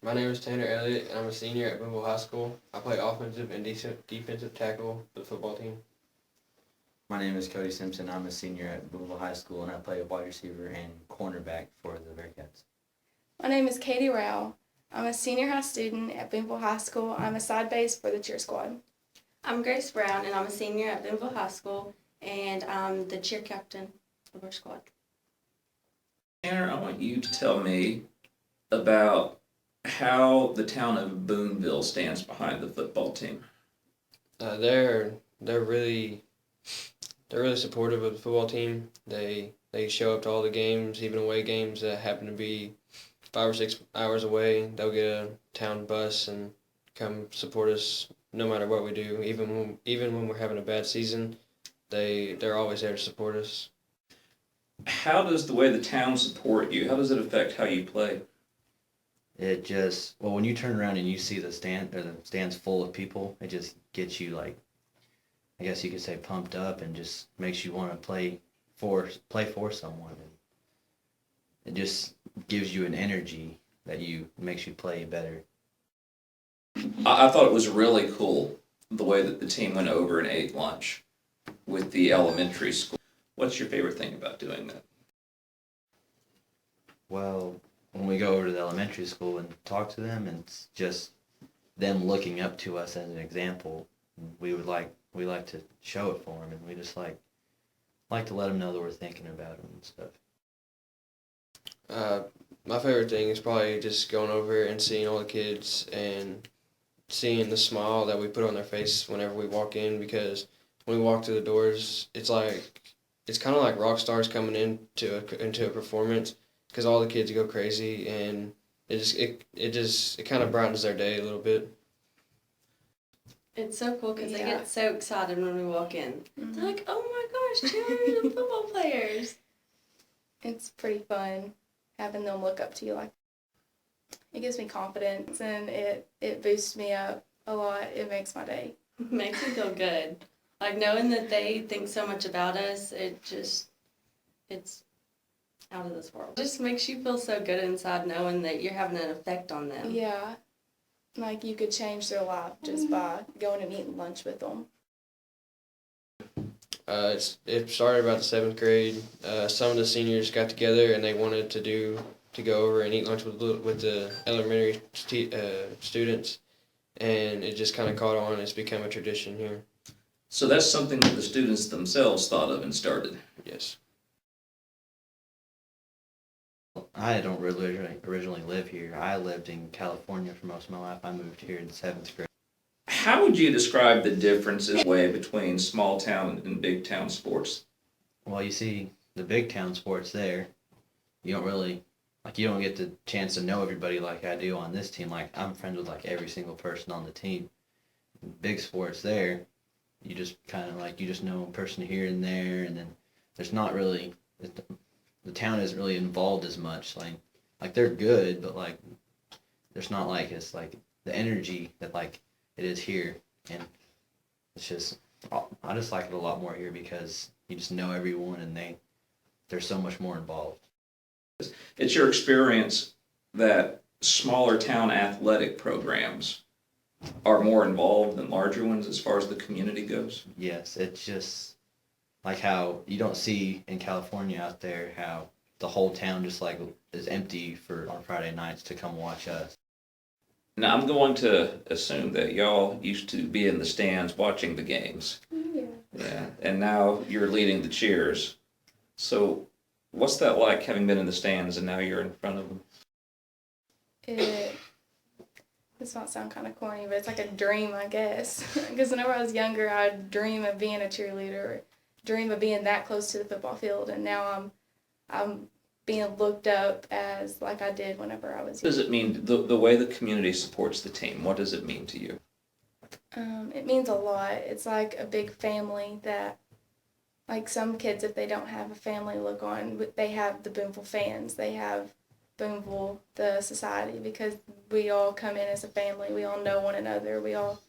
My name is Tanner Elliott, and I'm a senior at Booneville High School. I play offensive and defensive tackle for the football team. My name is Cody Simpson. I'm a senior at Booneville High School, and I play wide receiver and cornerback for the Bearcats. My name is Katie Rao. I'm a senior high student at Booneville High School. I'm a side base for the cheer squad. I'm Grace Brown, and I'm a senior at Booneville High School, and I'm the cheer captain of our squad. Tanner, I want you to tell me about how the town of Booneville stands behind the football team. They're really supportive of the football team. They show up to all the games, even away games that happen to be 5 or 6 hours away. They'll get a town bus and come support us no matter what we do. Even when we're having a bad season, they're always there to support us. How does the way the town support you, how does it affect how you play? It just, well, when you turn around and you see the stands full of people, it just gets you, like, I guess you could say, pumped up, and just makes you want to play for someone. And it just gives you an energy that makes you play better. I thought it was really cool the way that the team went over and ate lunch with the elementary school. What's your favorite thing about doing that? Well, when we go over to the elementary school and talk to them, and it's just them looking up to us as an example, we like to show it for them, and we just like to let them know that we're thinking about them and stuff. My favorite thing is probably just going over and seeing all the kids and seeing the smile that we put on their face whenever we walk in, because when we walk through the doors, it's kind of like rock stars coming into a performance, because all the kids go crazy, and it kind of brightens their day a little bit. It's so cool because they Yeah. get so excited when we walk in. Mm-hmm. They're like, "Oh my gosh, cheerleading and football players!" It's pretty fun having them look up to you like that. It gives me confidence, and it boosts me up a lot. It makes my day. Makes me feel good. Like knowing that they think so much about us, it's out of this world. It just makes you feel so good inside knowing that you're having an effect on them. Yeah, like you could change their life just by going and eating lunch with them. It started about the 7th grade. Some of the seniors got together and they wanted to go over and eat lunch with the elementary students, and it just kind of caught on. It's become a tradition here. So that's something that the students themselves thought of and started. Yes. I don't really originally live here. I lived in California for most of my life. I moved here in 7th grade. How would you describe the differences between small town and big town sports? Well, you see, the big town sports there, you don't get the chance to know everybody like I do on this team. Like, I'm friends with, like, every single person on the team. Big sports there, you just kind of, like, you just know a person here and there, and then there's not really, the town isn't really involved as much. Like they're good, but, like, there's not, like, it's, like, the energy that, like, it is here. And it's just, I just like it a lot more here because you just know everyone, and they're so much more involved. It's your experience that smaller town athletic programs are more involved than larger ones as far as the community goes? Yes, it's just like how you don't see in California out there how the whole town just, like, is empty on Friday nights to come watch us. Now, I'm going to assume that y'all used to be in the stands watching the games. Yeah. Yeah. And now you're leading the cheers. So what's that like, having been in the stands and now you're in front of them? This might sound kind of corny, but it's like a dream, I guess. Because whenever I was younger, I'd dream of being a cheerleader, or dream of being that close to the football field, and now I'm being looked up as like I did whenever I was What does it mean, the way the community supports the team, what does it mean to you? It means a lot. It's like a big family that, like, some kids, if they don't have a family to look on, they have the Booneville fans. They have Booneville, the society, because we all come in as a family. We all know one another. We all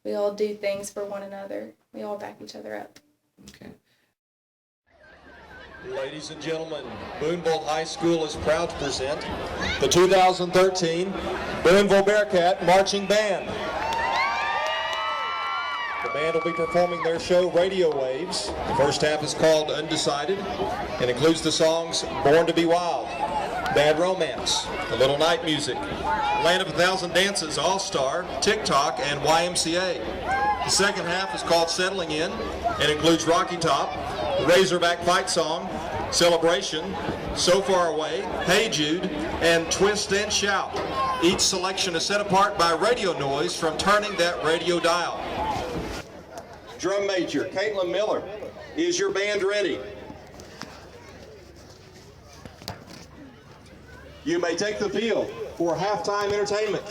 do things for one another. We all back each other up. Okay. Ladies and gentlemen, Booneville High School is proud to present the 2013 Booneville Bearcat Marching Band. The band will be performing their show Radio Waves. The first half is called Undecided and includes the songs Born to be Wild, Bad Romance, A Little Night Music, Land of a Thousand Dances, All-Star, TikTok, and YMCA. The second half is called Settling In and includes Rocky Top, Razorback Fight Song, Celebration, So Far Away, Hey Jude, and Twist and Shout. Each selection is set apart by radio noise from turning that radio dial. Drum Major Caitlin Miller, is your band ready? You may take the field for halftime entertainment.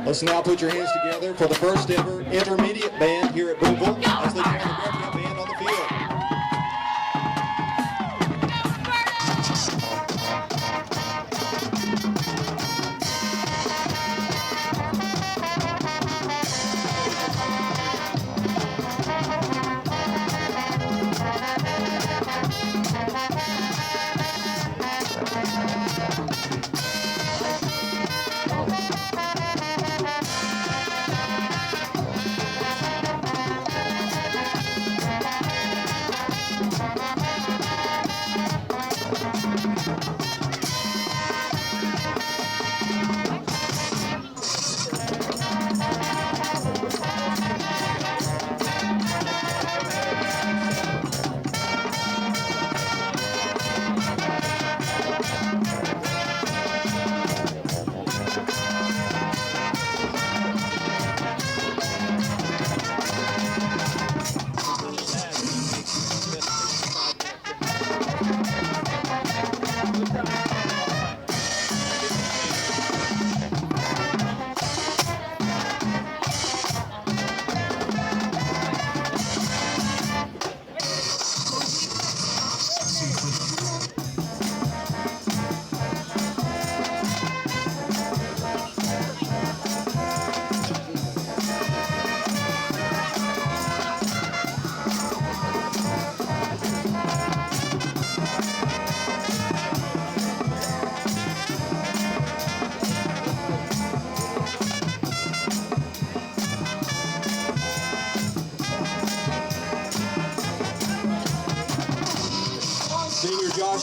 Let's now put your hands together for the first ever intermediate band here at Booneville as they join the Bearcat band on the field.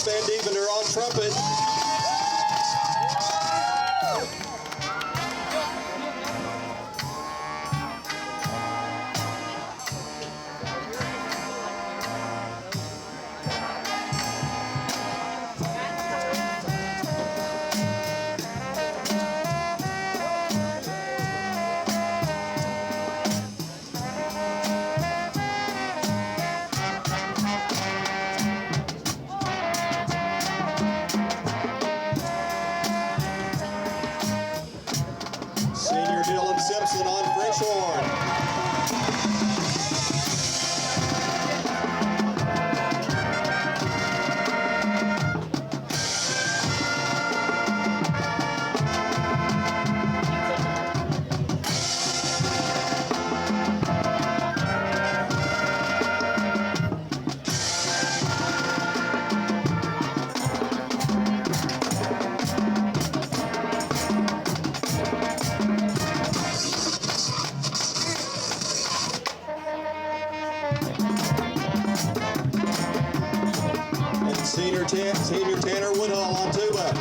Van Dievender on trumpet. Simpson on French horn. Senior Tanner Woodhull on tuba.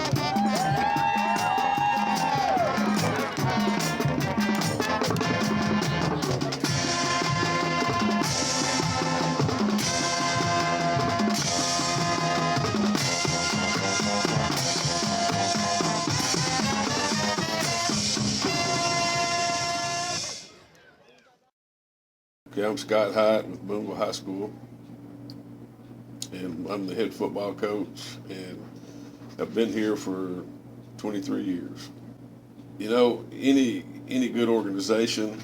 Okay, I'm Scott Hyatt with Booneville High School, and I'm the head football coach, and I've been here for 23 years. You know, any good organization,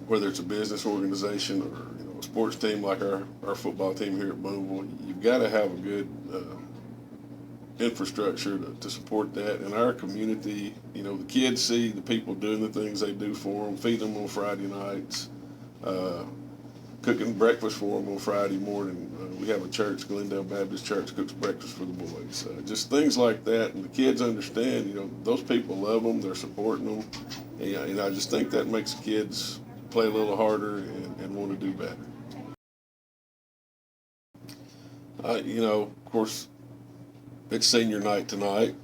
whether it's a business organization or a sports team like our football team here at Booneville, you've got to have a good infrastructure to support that. In our community, the kids see the people doing the things they do for them, feed them on Friday nights, cooking breakfast for them on Friday morning. We have a church, Glendale Baptist Church, cooks breakfast for the boys. Just things like that, and the kids understand, those people love them, they're supporting them, and I just think that makes the kids play a little harder and want to do better. Of course, it's senior night tonight.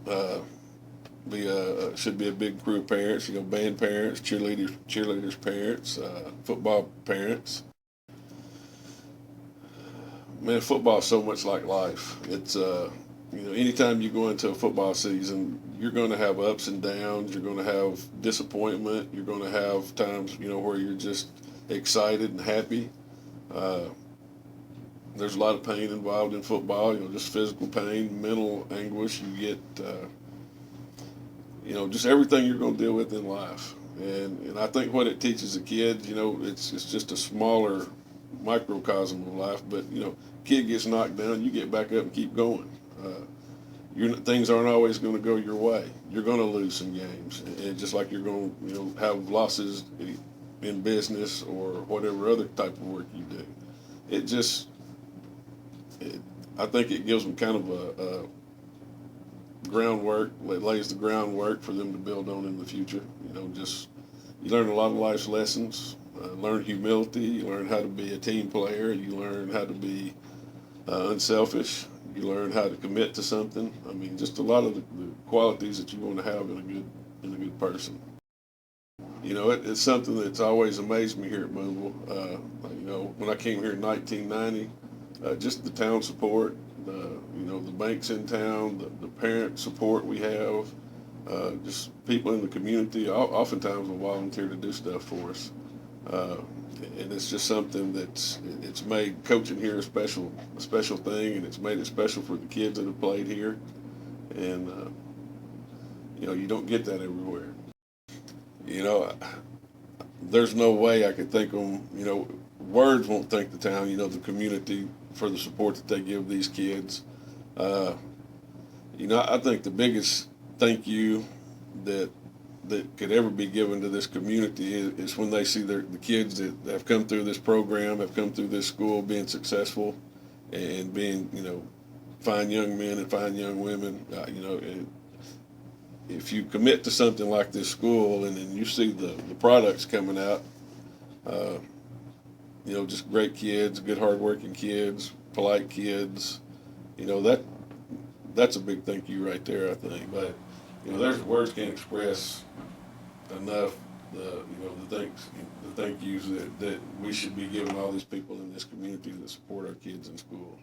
Should be a big crew of parents, band parents, cheerleaders parents, football parents. Man, football is so much like life. It's anytime you go into a football season, you're going to have ups and downs. You're going to have disappointment. You're going to have times where you're just excited and happy. There's a lot of pain involved in football. Just physical pain, mental anguish. You get just everything you're going to deal with in life. And I think what it teaches the kids, it's just a smaller microcosm of life, but kid gets knocked down, you get back up and keep going. Things aren't always going to go your way. You're going to lose some games, and just like you're going to have losses in business or whatever other type of work you do. I think it gives them kind of a groundwork. It lays the groundwork for them to build on in the future. You learn a lot of life's lessons. Learn humility, you learn how to be a team player, you learn how to be unselfish, you learn how to commit to something. I mean, just a lot of the qualities that you want to have in a good person. It's something that's always amazed me here at Booneville. When I came here in 1990, just the town support, the banks in town, the parent support we have, just people in the community oftentimes will volunteer to do stuff for us. And it's just something it's made coaching here a special thing, and it's made it special for the kids that have played here. And you don't get that everywhere. There's no way I could thank them. Words won't thank the town. The community for the support that they give these kids. I think the biggest thank you that could ever be given to this community is when they see the kids that have come through this program, have come through this school being successful and being, fine young men and fine young women. If you commit to something like this school and then you see the products coming out, just great kids, good hardworking kids, polite kids, that's a big thank you right there, I think. But there's words can't express enough the thank yous that we should be giving all these people in this community that support our kids in school.